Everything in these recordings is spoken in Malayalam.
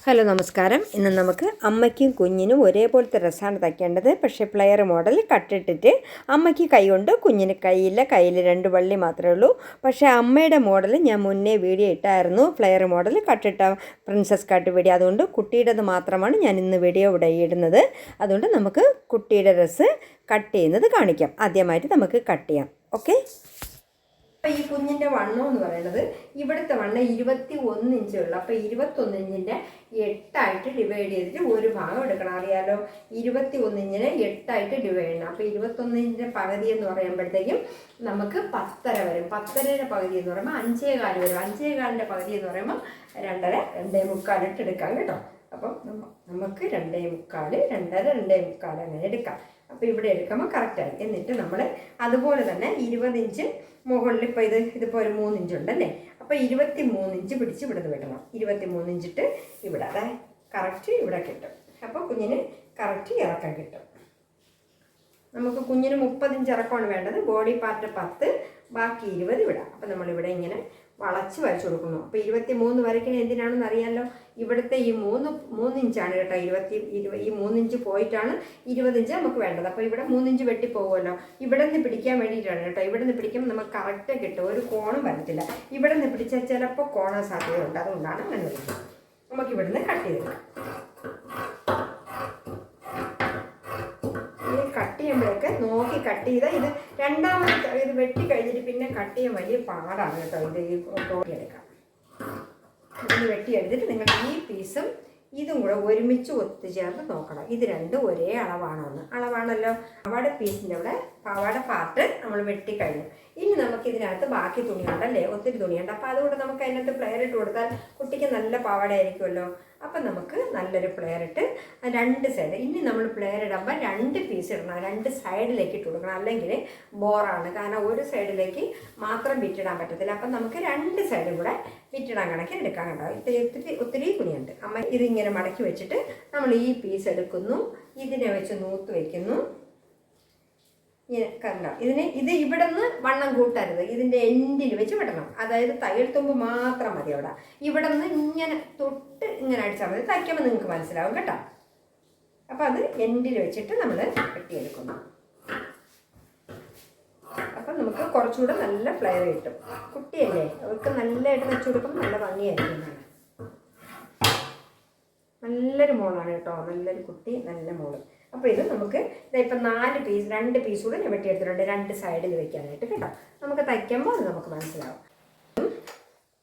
ഹലോ നമസ്കാരം. ഇന്ന് നമുക്ക് അമ്മയ്ക്കും കുഞ്ഞിനും ഒരേപോലത്തെ ഡ്രസ്സാണ് തയ്ക്കേണ്ടത്. പക്ഷേ പ്ലെയർ മോഡൽ കട്ടിട്ടിട്ട് അമ്മയ്ക്ക് കൈ കൊണ്ട് കുഞ്ഞിന് കൈയില്ല, കയ്യിൽ 2 വള്ളി മാത്രമേ ഉള്ളൂ. പക്ഷേ അമ്മയുടെ മോഡൽ ഞാൻ മുന്നേ വീഡിയോ ഇട്ടായിരുന്നു, പ്ലെയർ മോഡൽ കട്ടിട്ട പ്രിൻസസ് കട്ട് വീഡിയോ. അതുകൊണ്ട് കുട്ടിയുടേത് മാത്രമാണ് ഞാൻ ഇന്ന് വീഡിയോ ഇവിടെ ഇടുന്നത്. അതുകൊണ്ട് നമുക്ക് കുട്ടിയുടെ ഡ്രസ്സ് കട്ട് ചെയ്യുന്നത് കാണിക്കാം. ആദ്യമായിട്ട് നമുക്ക് കട്ട് ചെയ്യാം. ഓക്കെ. അപ്പോൾ ഈ കുഞ്ഞിൻ്റെ വണ്ണം എന്ന് പറയുന്നത് ഇവിടുത്തെ വണ്ണം 21 ഇഞ്ചുള്ള. അപ്പോൾ 21 ഇഞ്ചിൻ്റെ 8ആയിട്ട് ഡിവൈഡ് ചെയ്തിട്ട് ഒരു ഭാഗം എടുക്കണം. അറിയാലോ, 21 ഇഞ്ചിനെ 8ആയിട്ട് ഡിവൈഡ് ചെയ്യണം. അപ്പോൾ 21 ഇഞ്ചിൻ്റെ പകുതി എന്ന് പറയുമ്പോഴത്തേക്കും നമുക്ക് 10.5 വരും. 10.5യുടെ പകുതി എന്ന് പറയുമ്പോൾ 5.25 വരും. 5.25ൻ്റെ പകുതി എന്ന് പറയുമ്പോൾ 2.5, 2.25 എടുക്കാം കേട്ടോ. അപ്പം നമുക്ക് 2.25, 2.5, 2.25 അങ്ങനെ എടുക്കാം. അപ്പോൾ ഇവിടെ എടുക്കുമ്പോൾ കറക്റ്റായി. എന്നിട്ട് നമ്മൾ അതുപോലെ തന്നെ 20 ഇഞ്ച് മുകളിൽ ഇപ്പോൾ ഇതിപ്പോൾ ഒരു 3 ഇഞ്ച് ഉണ്ടല്ലേ. അപ്പോൾ 23 ഇഞ്ച് പിടിച്ച് ഇവിടെ വിടണം. 23 ഇഞ്ചിട്ട് ഇവിടെ കറക്റ്റ് ഇവിടെ കിട്ടും. അപ്പോൾ കുഞ്ഞിന് കറക്റ്റ് ഇറക്കം കിട്ടും. നമുക്ക് കുഞ്ഞിന് 30 ഇഞ്ച് ഇറക്കമാണ് വേണ്ടത്. ബോഡി പാർട്ട് 10, ബാക്കി 20 വിടാം. അപ്പോൾ നമ്മളിവിടെ ഇങ്ങനെ വളച്ച് വരച്ചു കൊടുക്കുന്നു. അപ്പോൾ 23 വരയ്ക്കുന്നത് എന്തിനാണെന്ന് അറിയാമല്ലോ. ഇവിടുത്തെ ഈ 3 ഇഞ്ചാണ് കേട്ടോ. ഈ 3 ഇഞ്ച് പോയിട്ടാണ് 20 ഇഞ്ച് നമുക്ക് വേണ്ടത്. അപ്പോൾ ഇവിടെ 3 ഇഞ്ച് വെട്ടിപ്പോകുമല്ലോ. ഇവിടെ നിന്ന് പിടിക്കാൻ വേണ്ടിയിട്ടാണ് കേട്ടോ. ഇവിടെ നിന്ന് പിടിക്കുമ്പോൾ നമുക്ക് കറക്റ്റ് കിട്ടും, ഒരു കോണം വരത്തില്ല. ഇവിടെ നിന്ന് പിടിച്ചാൽ ചിലപ്പോൾ കോണ സാധ്യതയുണ്ട്. അതുകൊണ്ടാണ് അങ്ങനെ വിളിക്കുന്നത്. നമുക്ക് ഇവിടെ നിന്ന് കട്ട് ചെയ്തിടാം. കട്ട് ചെയ്യുമ്പോഴൊക്കെ നോക്കി കട്ട് ചെയ്താൽ ഇത് രണ്ടാമത്തെ ഇത് വെട്ടി കഴിഞ്ഞിട്ട് പിന്നെ കട്ട് ചെയ്യാൻ വലിയ പാടാണ് കേട്ടോ. ഇത് ഈ എടുക്കാം. ഇത് വെട്ടി എടുത്തിട്ട് നിങ്ങൾ ഈ പീസും ഇതും കൂടെ ഒരുമിച്ച് ഒത്തുചേർന്ന് നോക്കണം. ഇത് രണ്ടും ഒരേ അളവാണല്ലോ. പാവാട പീസിൻ്റെ അവിടെ പാവാട പാർട്ട് നമ്മൾ വെട്ടിക്കഴിഞ്ഞു. ഇനി നമുക്ക് ഇതിനകത്ത് ബാക്കി തുണിയുണ്ടല്ലേ, ഒത്തിരി തുണിയുണ്ട്. അപ്പോൾ അതുകൊണ്ട് നമുക്ക് അതിനകത്ത് പ്ലെയർ ഇട്ട് കൊടുത്താൽ കുട്ടിക്ക് നല്ല പാവാട ആയിരിക്കുമല്ലോ. അപ്പം നമുക്ക് നല്ലൊരു പ്ലെയർ ഇട്ട് 2 സൈഡ്, ഇനി നമ്മൾ പ്ലെയർ ഇടുമ്പോൾ 2 പീസ് ഇടണം. 2 സൈഡിലേക്ക് ഇട്ട് കൊടുക്കണം. അല്ലെങ്കിൽ ബോറാണ്. കാരണം ഒരു സൈഡിലേക്ക് മാത്രം വിറ്റിടാൻ പറ്റത്തില്ല. അപ്പം നമുക്ക് 2 സൈഡും കൂടെ വിറ്റിടാൻ കണക്കിന് എടുക്കാൻ കേട്ടോ. ഒത്തിരി തുണിയുണ്ട്. അമ്മ ഇതിങ്ങനെ മടക്കി വെച്ചിട്ട് നമ്മൾ ഈ പീസ് എടുക്കുന്നു, ഇതിനെ വെച്ച് നൂത്ത് വയ്ക്കുന്നു. കണ്ടോ, ഇത് ഇവിടെ നിന്ന് വണ്ണം കൂട്ടരുത്. ഇതിൻ്റെ എൻഡിൽ വെച്ച് വിടണം. അതായത് തയ്യൽ തുമ്പ് മാത്രം മതി അവിടെ. ഇവിടെ നിന്ന് ഇങ്ങനെ തൊട്ട് ഇങ്ങനെ അടിച്ചാൽ മതി. തയ്ക്കുമ്പോൾ നിങ്ങൾക്ക് മനസ്സിലാവും കേട്ടോ. അപ്പോൾ അത് എൻഡിൽ വെച്ചിട്ട് നമ്മൾ വെട്ടിയെടുക്കുന്നു. അപ്പം നമുക്ക് കുറച്ചുകൂടെ നല്ല ഫ്ലെയർ കിട്ടും. കുട്ടിയല്ലേ, അവർക്ക് നല്ലതായിട്ട് വെച്ച് കൊടുക്കുമ്പോൾ നല്ല ഭംഗിയായിരിക്കും. നല്ലൊരു മോളാണ് കേട്ടോ, നല്ലൊരു കുട്ടി, നല്ല മോള്. അപ്പോൾ ഇത് നമുക്ക് ഇപ്പം 2 പീസ് കൂടെ ഞാൻ വെട്ടിയെടുത്തിട്ടുണ്ട് 2 സൈഡിൽ വെക്കാനായിട്ട് കേട്ടോ. നമുക്ക് തയ്ക്കുമ്പോൾ അത് നമുക്ക് മനസ്സിലാവും.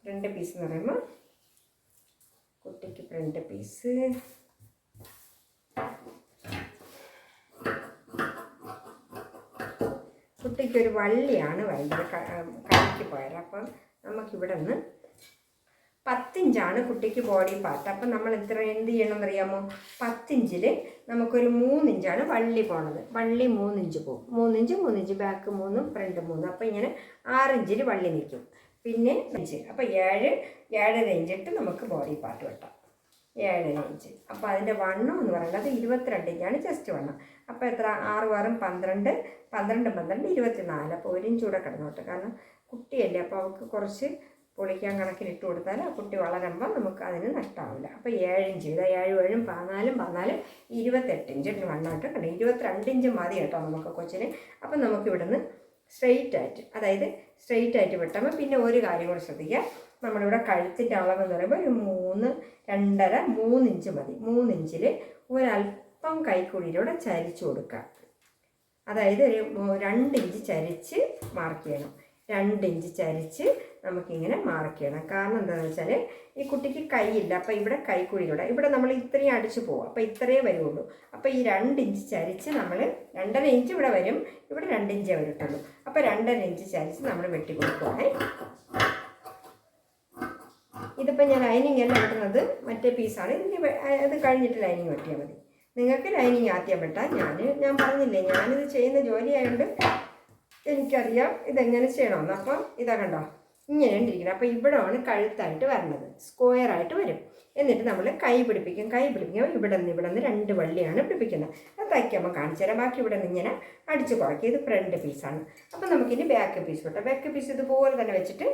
2 പീസ് എന്ന് പറയുമ്പോൾ കുട്ടിക്ക് 2 പീസ്. കുട്ടിക്കൊരു വള്ളിയാണ് വേണ്ടത് കൈക്ക് പോയാൽ. അപ്പം നമുക്കിവിടെ നിന്ന് 10 ഇഞ്ചാണ് കുട്ടിക്ക് ബോഡി പാർട്ട്. അപ്പം നമ്മൾ എന്ത് ചെയ്യണമെന്ന് അറിയാമോ? 10 ഇഞ്ചിൽ നമുക്കൊരു 3 ഇഞ്ചാണ് വള്ളി പോണത്. വള്ളി 3 ഇഞ്ച് പോകും. 3 ഇഞ്ച് ബാക്ക് 3, ഫ്രണ്ട് 3. അപ്പോൾ ഇങ്ങനെ 6 ഇഞ്ചിൽ വള്ളി നിൽക്കും. പിന്നെ 5, അപ്പോൾ 7.5 ഇഞ്ചിട്ട് നമുക്ക് ബോഡി പാർട്ട് വെട്ടാം. 7.5 ഇഞ്ച്. അപ്പോൾ അതിൻ്റെ വണ്ണം എന്ന് പറയുന്നത് 22 ഇഞ്ചാണ് ജസ്റ്റ് വണ്ണം. അപ്പോൾ എത്ര? 6 6 12, 12 12 24. അപ്പോൾ 1 ഇഞ്ച് കൂടെ കിടന്നോട്ടെ. കാരണം കുട്ടിയല്ലേ, അപ്പോൾ അവൾക്ക് കുറച്ച് പൊളിക്കാൻ കണക്കിനിട്ട് കൊടുത്താൽ ആ കുട്ടി വളരുമ്പോൾ നമുക്ക് അതിന് നഷ്ടമാവില്ല. അപ്പോൾ 7 ഇഞ്ച്. ഇതാ 7 7 14 28 ഇഞ്ച് വണ്ണമായിട്ട് കണ്ടു. 22 ഇഞ്ച് മതി കേട്ടോ നമുക്ക് കൊച്ചിന്. അപ്പം നമുക്ക് ഇവിടുന്ന് സ്ട്രെയിറ്റ് ആയിട്ട് വെട്ടുമ്പോൾ പിന്നെ ഒരു കാര്യം കൂടി ശ്രദ്ധിക്കുക. നമ്മളിവിടെ കഴുത്തിൻ്റെ അളവെന്ന് പറയുമ്പോൾ ഒരു 3 ഇഞ്ച് മതി. 3 ഇഞ്ചിൽ ഒരല്പം കൈക്കുഴിയിലൂടെ ചരിച്ച് കൊടുക്കുക. അതായത് ഒരു 2 ഇഞ്ച് ചരിച്ച് മാർക്ക് ചെയ്യണം. 2 ഇഞ്ച് ചരിച്ച് നമുക്കിങ്ങനെ മാർക്ക് ചെയ്യണം. കാരണം എന്താണെന്ന് വെച്ചാൽ ഈ കുട്ടിക്ക് കൈയില്ല. അപ്പോൾ ഇവിടെ കൈക്കുഴിയിലൂടെ ഇവിടെ നമ്മൾ ഇത്രയും അടിച്ചു പോകും. അപ്പോൾ ഇത്രയേ വരുള്ളൂ. അപ്പോൾ ഈ 2 ഇഞ്ച് ചരിച്ച് നമ്മൾ 2.5 ഇഞ്ച് ഇവിടെ വരും. ഇവിടെ 2 ഇഞ്ചേ വരട്ടുള്ളൂ. അപ്പോൾ 2.5 ഇഞ്ച് ചരിച്ച് നമ്മൾ വെട്ടി കൊടുക്കുകയാണേ. ഇതിപ്പോൾ ഞാൻ ലൈനിങ് എല്ലാം വെട്ടുന്നത് മറ്റേ പീസാണ്. ഇതിന് അത് കഴിഞ്ഞിട്ട് ലൈനിങ് വെട്ടിയാൽ മതി. നിങ്ങൾക്ക് ലൈനിങ് ആദ്യം വെട്ടാം. ഞാൻ പറഞ്ഞില്ലേ, ഞാനിത് ചെയ്യുന്ന ജോലിയായതുകൊണ്ട് എനിക്കറിയാം ഇതെങ്ങനെ ചെയ്യണമെന്ന്. അപ്പം ഇതാ കണ്ടോ, ഇങ്ങനെ ഉണ്ടിരിക്കണം. അപ്പോൾ ഇവിടെയാണ് കഴുത്തായിട്ട് വരുന്നത്, സ്ക്വയറായിട്ട് വരും. എന്നിട്ട് നമ്മൾ കൈ പിടിപ്പിക്കുമ്പോൾ ഇവിടെ നിന്ന് 2 വള്ളിയാണ് പിടിപ്പിക്കുന്നത്. അത് തയ്ക്കുമ്പോൾ കാണിച്ചു തരാം. ബാക്കി ഇവിടെ നിന്ന് ഇങ്ങനെ അടിച്ച് കുറയ്ക്കുക. ഇത് ഫ്രണ്ട് പീസാണ്. അപ്പോൾ നമുക്കിനി ബാക്ക് പീസ് വെട്ടാം. ബാക്ക് പീസ് ഇതുപോലെ തന്നെ വെച്ചിട്ട്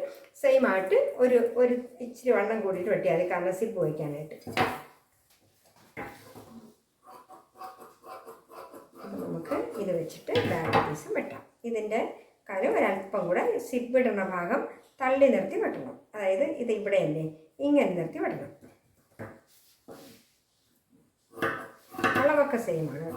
1 ഇച്ചിരി വണ്ണം കൂടിയിട്ട് വെട്ടിയാൽ മതി. കാരണം സിബ് വയ്ക്കാനായിട്ട്. ഇത് വെച്ചിട്ട് ബാക്ക് പീസും വെട്ടാം. ഇതിൻ്റെ കാര്യം ഒരല്പം കൂടെ സിബ് ഇടുന്ന ഭാഗം തള്ളി നിർത്തി വെട്ടണം. അതായത് ഇത് ഇവിടെയല്ലേ, ഇങ്ങനെ നിർത്തി വെട്ടണം. അളവൊക്കെ സെയിമാണ്.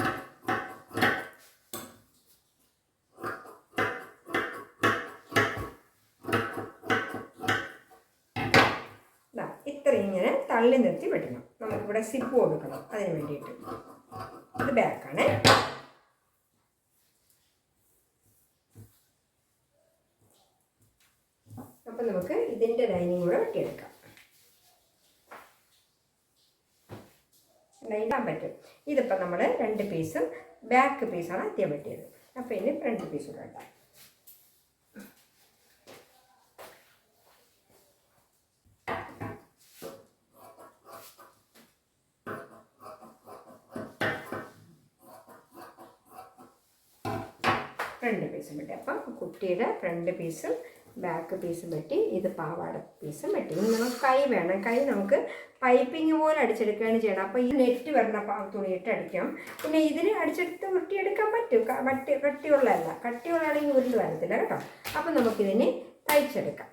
ഇത്ര ഇങ്ങനെ തള്ളി നിർത്തി വെട്ടണം. നമുക്കിവിടെ സിബ് കൊടുക്കണം അതിന് വേണ്ടിയിട്ട്. ഇത് ബാക്കാണ്. അപ്പം നമുക്ക് ഇതിൻ്റെ ലൈനിങ് കൂടെ വെട്ടിയെടുക്കാം. ഇടാൻ പറ്റും. ഇതിപ്പോൾ നമ്മൾ 2 പീസും ബാക്ക് പീസാണ് ആദ്യം വെട്ടിയത്. അപ്പോൾ ഇനി ഫ്രണ്ട് പീസ് കൂടെ ഇടാം. ഫ്രണ്ട് പീസും വെട്ടി. അപ്പം കുട്ടിയുടെ ഫ്രണ്ട് പീസും ബാക്ക് പീസും വെട്ടി. ഇത് പാവാട പീസും വെട്ടി. ഇനി നമുക്ക് കൈ വേണം. കൈ നമുക്ക് പൈപ്പിങ് പോലെ അടിച്ചെടുക്കുകയാണ് ചെയ്യണം. അപ്പോൾ ഈ നെറ്റ് വരുന്ന തുണിയിട്ട് അടിക്കാം. പിന്നെ ഇതിന് അടിച്ചെടുത്ത് വൃത്തിയെടുക്കാൻ പറ്റും. കട്ടിയുള്ളതല്ല. കട്ടിയുള്ളതാണെങ്കിൽ ഉരുണ്ട് വരത്തില്ല കേട്ടോ. അപ്പം നമുക്കിതിന് തയ്ച്ചെടുക്കാം.